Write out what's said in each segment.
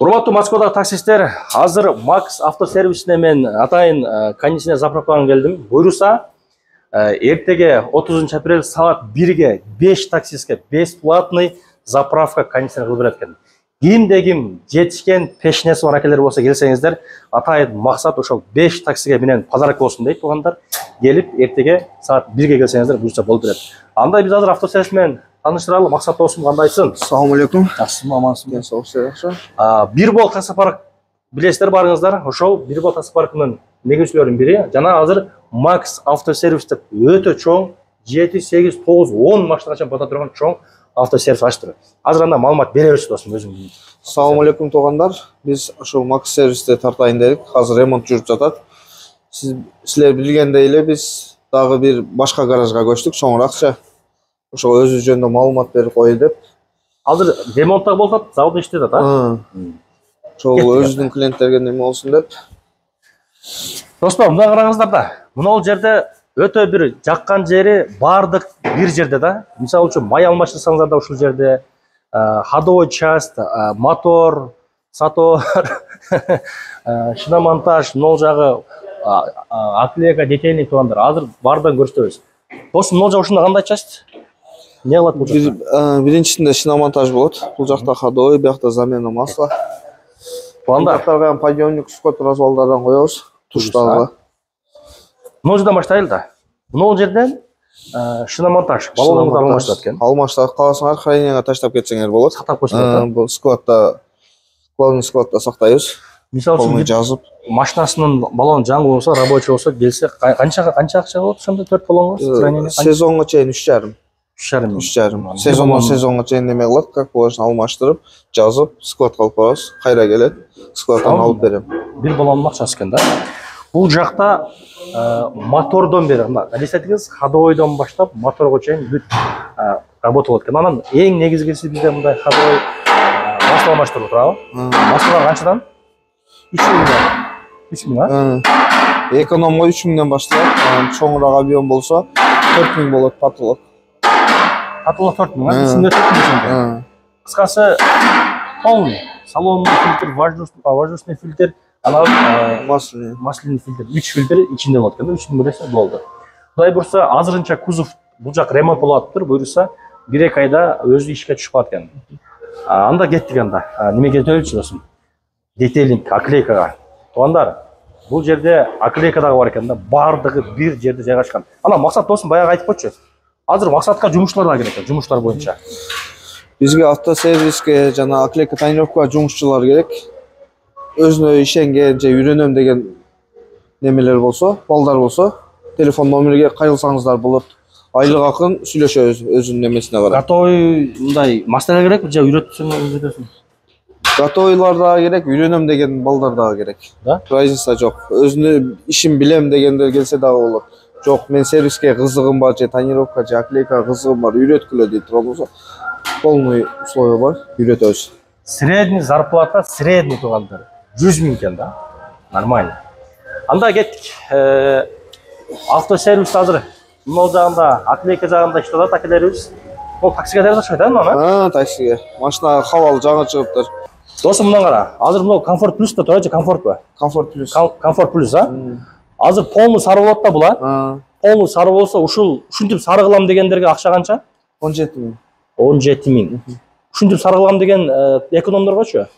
Урматтуу Москвадагы таксисттер, азыр Макс автосервисине мен атайын кондиционер заправкаларына келдим. Буйруса, эртеге 30 апрель саат 1-ге 5 таксистке бесплатный заправка кондиционер кылып берет экен. Ким жетишкен пешнеси бар акелер болсо келсеңиздер, атайын максат ошол 5 таксиге менен подарок болсун дейт тугандар. Келип эртеге саат 1-ге келсеңиздер, буйруса болуп берет. Андай биз азыр автосервис менен таныштыралы. Максат досум, кандайсың? Ассаламу алейкум. Жакшысыңбы, амансыңбы? Жакшы. Бирбол таксопарк билесиздер барыңыздар. Ошол Бирбол таксопаркынын негизчилеринин бири жана азыр Макс автосервис деп өтө чоң 7, 8, 9, 10 машинага бата турган чоң автосервис ачтыр. Азыр анда маалымат бере берчи досум өзүң. Ассаламу алейкум туугандар. Биз ошол Макс сервисте тартайын дедик. Азыр ремонт жүрүп жатат. Силер билгендей эле биз дагы бир башка гаражга көчтүк, чоңуракча. Ошол өзү жөнүндө маалымат берип коёй деп. Азыр ремонтта болуп атат, завод иштеп атат. Ошол өзүнүн клиенттерге неме болсун деп. Достор, мына караңыздар да. Мына жерде өтө бир жаккан жери бардык бир жерде да. Мисалы үчүн май алмаштырсаңыздар да ушул жерде, ходовой часть, мотор, сатор, шиномонтаж, мына жагы аклейка, детейник туугандар. Азыр баардан көрсөтөбүз. Досум, мына жак ушунда кандай часть? Не кылат бул жакта? Биринчисинде шиномонтаж болот. Бул жакта ходовой, биякта замена масла. Туугандарга подъемник, скот развалдардан коебуз. Туштагы. Мына жерден баштайлы да. Мына жерден шиномонтаж, баллонгду алмаштырат экен. Алмаштырып каласыңар, храненияга таштап кетсеңер болот. Сактап койсоңар. Бул складта, главный складта сактайбыз. Мисалы үчүн жазып, машинасынын баллону жаңы болсо, рабочий болсо, келсе канча акча болот ошондо 4 баллонго? Сезонго чейин 3,5. 3,5. Сезонго чейин неме кылат, как положено алмаштырып, жазып, складка алып барабыз. Кайра келет, складтан алып берем. Бир баллонун акчасы экен да. Бул жакта мотордон бери, мына элестетиңиз, ходовойдон баштап моторго чейин бүт работалат экен. Анан эң негизгиси бизде мындай ходовой масло алмаштырып турабы? Масло канчадан? 3,000. Экономго 3,000ден башталат. Чоңураак объем болсо 4,000 болот патылык. Патылык 4,000, ичинде 4,000. Кыскасы полный. Салонный фильтр, воздушный фильтр, анан масляный фильтр, 3 фильтр ичинде болот экен. 3,000 берсе болду. Кудай бурса, азырынча кузов бул жак ремонт болуп атыптыр. Буйруса 1-2 айда өзү ишке түшүп калат экен. Анда кеттик анда. Немеге төлөчү досум? Детейлинг, аклейкага. Туугандар, бул жерде аклейка дагы бар экен да. Бардыгы бир жерде жайгашкан. Анан Максат досум баягы айтып койчу. Азыр Максатка жумушчулар да керек, жумуштар боюнча. Бизге автосервиске жана аклейка тонировкага жумушчулар керек. Өзүнө ишенген же үйрөнөм деген немелер болсо, балдар болсо, телефон номерге кайрылсаңыздар болот. Айлык акын сүйлөшөбүз өзүнүн немесине карап. Готовый мындай мастер керек же үйрөтсөң? Готовыйлар да керек, үйрөнөм деген балдар да керек. Да? Разница жок. Өзүнүн ишин билем дегендер келсе дагы болот. Жок, мен сервиске кызыгым бар, же тонировка, же аклейка кызыгым бар, үйрөткүлө дейт болсо, полный условия бар, үйрөтөбүз. Средний зарплата, средний туугандар. 100 000 экен да. Нормально. Анда кеттик. Автосервис азыр мына жагында, аклейка жагында иштеп атат акелерибиз. Бул таксиге дайрашпайт да мына? Таксиге. Машина хабал жаңы чыгыптыр. Досум, мына кара. Азыр мына комфорт плюс да турат же комфорт ба? Комфорт плюс. Комфорт плюс, а? Азыр полный сары болот да була. Полный сары болсо, ушинтип сары кылам дегендерге акча канча? 17 000. 17 000. Ушинтип сары кылам деген экономдоргочу?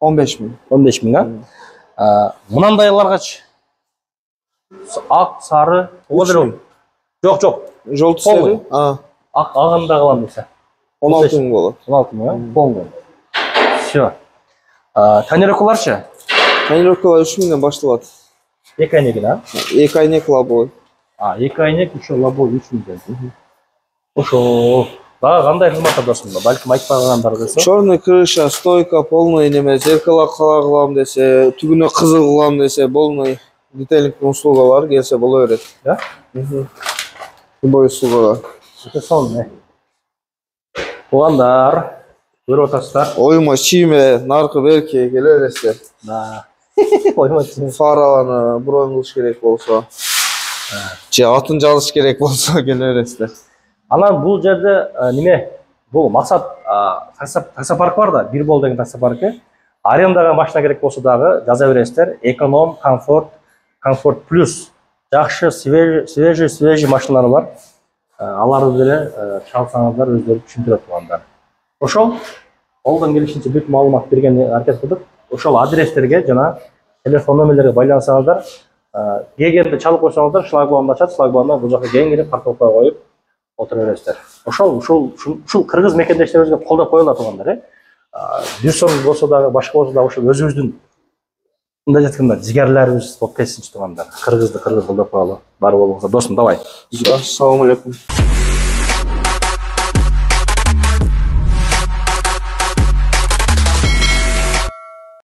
15 000. 15 000, а? Мынандайларгачы? Ак, сары, Жок. Жолту сары? Агында кылам десе. 16 000 болот. 16 000, а? Полный. Всё. Тонировкаларчы? Тонировкалар 3 000ден башталат. 2 айнек, да? 2 айнек лобой. 2 айнек, еще лобой 3 000. Ошо. Дагы кандай кызматтар досум? Балким айтып баргандар десе. Черный крыша, стойка, полный неме, зеркало кылам десе, түгүнө кызыл кылам десе, полный детейлингдин услугалары келсе боло берет. Да? Любой услуга. Сонун. Туугандар, көрүп атасыздар. Ойма чийме, наркы берки келе бересиздер. Да. Ойма чийме. Фараланы броң кылыш керек болсо, же атын жазыш керек болсо келе бересиздер. Анан бул жерде неме? Бул Максат таксопарк бар да, Бирбол деген таксопаркы. Арендаға машина керек болса дағы жаза бересіздер. Эконом, комфорт плюс. Жақшы, свежий машиналар бар. Аларды деле чалсаңыздар өздері түшүндүрөт тугандар. Ошол колдон келишинче бүт маалымат берген аракет кылдык. Ошол адрестерге жана телефон номерлерге байлансаңыздар, эгерде чалып койсоңуздар, шлагбаумду ачат, шлагбаумдан бул жака кең кирип картопка коюп отура бересиздер. Ушул кыргыз мекендештерибизге колдоп коюла тугандар, Дүйсөн болсо дагы, башка болсо дагы ошол өзүбүздүн мындай жатканда жигерлерибиз болуп кетсинчи тугандар. Кыргызды колдоп коелу. Бар болуңуздар, досум, давай. Ассаламу алейкум.